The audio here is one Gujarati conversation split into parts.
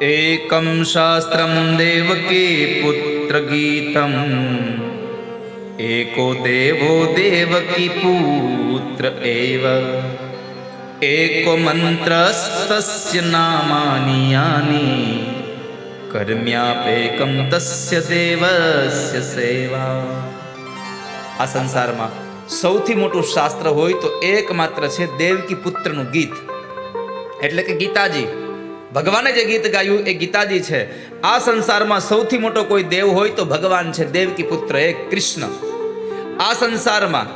एकं शास्त्रं देवकी पुत्रगीतम् एको देवो देवकी पुत्र एव एको मंत्रस्तस्य नामानि यानि कर्म्यापेकं तस्य देवस्य सेवा। આ સંસારમાં સૌથી મોટું શાસ્ત્ર હોય તો એકમાત્ર છે દેવકી પુત્રનું ગીત, એટલે કે ગીતાજી. ભગવાને જે ગીત ગાયું એ ગીતાજી છે. આ સંસારમાં સૌથી મોટો કોઈ દેવ હોય તો ભગવાન છે, દેવકી પુત્ર એક કૃષ્ણ. આ સંસારમાં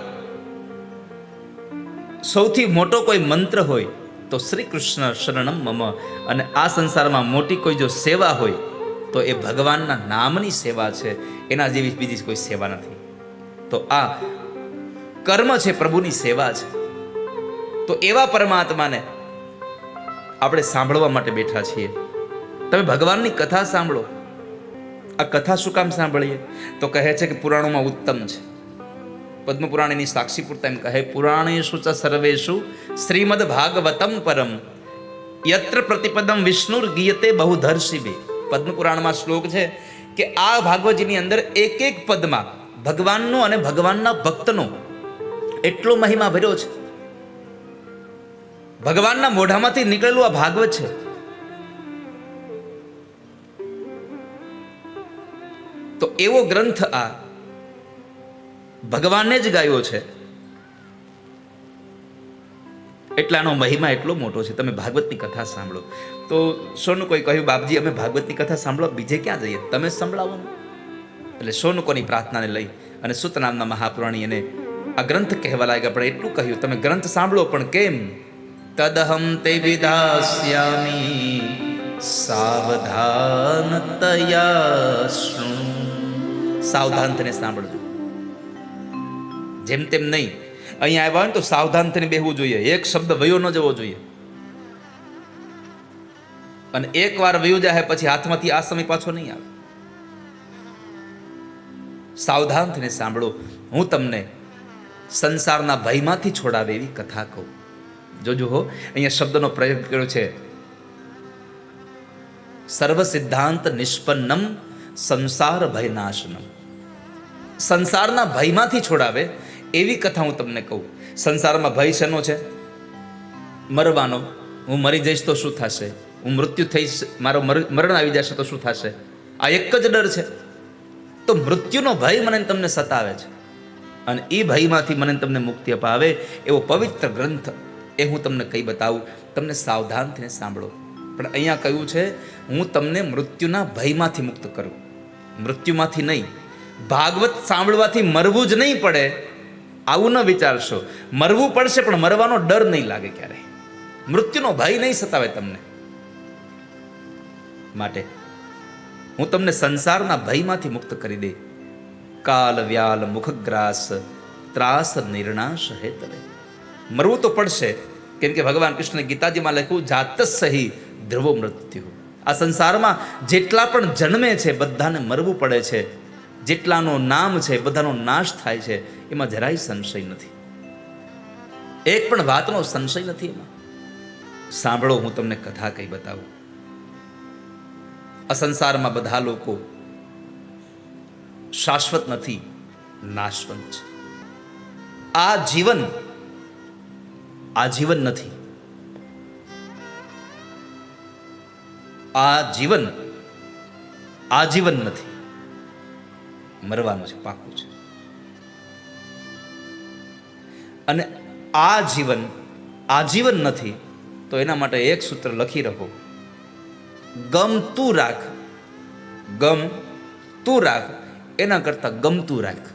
સૌથી મોટો કોઈ મંત્ર હોય તો શ્રી કૃષ્ણ શરણમ મમ. અને આ સંસારમાં મોટી કોઈ જો સેવા હોય તો એ ભગવાનના નામની સેવા છે, એના જેવી બીજી કોઈ સેવા નથી. તો આ કર્મ છે, પ્રભુની સેવા છે. તો એવા પરમાત્માને આપણે સાંભળવા માટે બેઠા છીએ. તમે ભગવાનની કથા સાંભળો. આ કથા શું કામ સાંભળીએ? તો કહે છે કે પુરાણોમાં ઉત્તમ છે. પદ્મપુરાણની સાક્ષી પૂરતા એમ કહે, પુરાણેષુ ચ સર્વેષુ શ્રીમદ ભાગવતમ પરમ યત્ર પ્રતિપદમ વિષ્ણુર ગીયતે બહુધર્ષિભિ. પદ્મપુરાણમાં શ્લોક છે કે આ ભાગવતજીની અંદર એક એક પદમાં ભગવાનનો અને ભગવાનના ભક્તનો એટલો મહિમા ભર્યો છે. ભગવાનના મોઢામાંથી નીકળેલું આ ભાગવત છે. તો એવો ગ્રંથ આ ભગવાને જ ગાયો છે, એટલાનો મહિમા એટલો મોટો છે. તમે ભાગવતની કથા સાંભળો. તો સોનું કોઈ કહ્યું, બાપજી અમે ભાગવતની કથા સાંભળો, બીજે ક્યાં જઈએ, તમે સંભળાવો. એટલે સોનુકોની પ્રાર્થનાને લઈ અને સુત નામના મહાપુરાણી એને આ ગ્રંથ કહેવા લાગ્યા. પણ એટલું કહ્યું, તમે ગ્રંથ સાંભળો, પણ કેમ? તદહમ તે વિધાસ્યામિ સાવધાનતયા શૃણુ. સાવધાન થઈને સાંભળજો, જેમ તેમ નહીં. અહીંયા આવ્યા હોય તો સાવધાન થઈને બેહવું જોઈએ. એક શબ્દ વયો ન જવો જોઈએ. અને એક વાર વયો જાય પછી હાથમાંથી આ સમય પાછો નહીં આવે. સાવધાન થઈને સાંભળો. હું તમને સંસારના ભયમાંથી છોડાવે એવી કથા કહું. જોજો હો, અહીંયા શબ્દનો પ્રયોગ કર્યો છે, સર્વ સિદ્ધાંત નિષ્પન્નમ સંસાર ભયનાશનમ. સંસારના ભયમાંથી છોડાવે એવી કથા હું તમને કહું. સંસારમાં ભય શેનો છે? મરવાનો. હું મરી જઈશ તો શું થશે? હું મૃત્યુ થઈશ, મારો મરણ આવી જશે તો શું થશે? આ એક જ ડર છે. તો મૃત્યુનો ભય મને તમને સતાવે છે, અને એ ભયમાંથી મને તમને મુક્તિ અપાવે એવો પવિત્ર ગ્રંથ એ હું તમને કહી બતાવું. તમને સાવધાન થઈને સાંભળો. પણ અહીંયા કહ્યું છે, હું તમને મૃત્યુના ભયમાંથી મુક્ત કરું, મૃત્યુમાંથી નહીં. ભાગવત સાંભળવાથી મરવું જ નહીં પડે આવું ન વિચારશો. મરવું પડશે પણ મરવાનો ડર નહીં લાગે ક્યારે. મૃત્યુનો ભય નહીં સતાવે તમને. માટે હું તમને સંસારના ભયમાંથી મુક્ત કરી દે. કાલ વ્યાલ મુખગ્રાસ ત્રાસ નિર્ણાશ હેતલે. મરવું તો પડશે, કેમ કે ભગવાન કૃષ્ણ ગીતાજીમાં લખ્યું, જાત સહી ધ્રુવો મૃત્યુ. આ સંસારમાં જેટલા પણ જન્મે છે બધાને મરવું પડે છે. જેટલાનો નામ છે બધાનો નાશ થાય છે. એમાં જરાય સંશય નથી, એક પણ વાતનો સંશય નથી એમાં. સાંભળો, હું તમને કથા કઈ બતાવું. આ સંસારમાં બધા લોકો શાશ્વત નથી, નાશવંત છે. આ જીવન આજીવન નથી. આ જીવન આજીવન નથી. મરવાનું છે, પાકું છે. અને આ જીવન આજીવન નથી. તો એના માટે એક સૂત્ર લખી રાખો, ગમતું રાખ. ગમતું રાખ એના કરતા ગમતું રાખ.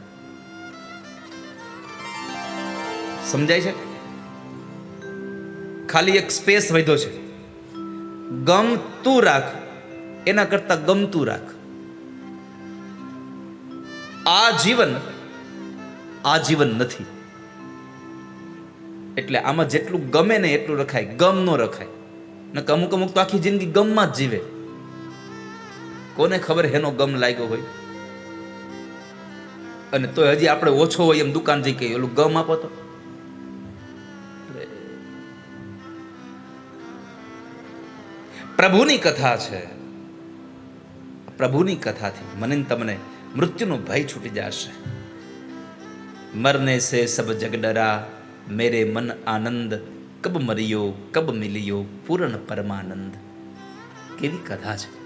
સમજાય છે? ખાલી એક સ્પેસ વધ્યો છે. ગમતું રાખ એના કરતા ગમતું રાખ. આ જીવન આજીવન નથી. એટલે આમાં જેટલું ગમે ને એટલું રખાય, ગમ નો રખાય. ને અમુક અમુક તો આખી જિંદગી ગમમાં જ જીવે. કોને ખબર હેનો ગમ લાગ્યો હોય? અને તો હજી આપણે ઓછો હોય એમ દુકાન જઈ કે ઓલું ગમ આપો તો. પ્રભુની કથા છે. પ્રભુની કથાથી મને ને તમને મૃત્યુનો ભય છૂટી જશે. મરને સે સબ જગ ડરા, મેરે મન આનંદ, કબ મરિયો કબ મિલિયો પૂર્ણ પરમાનંદ. કેવી કથા છે.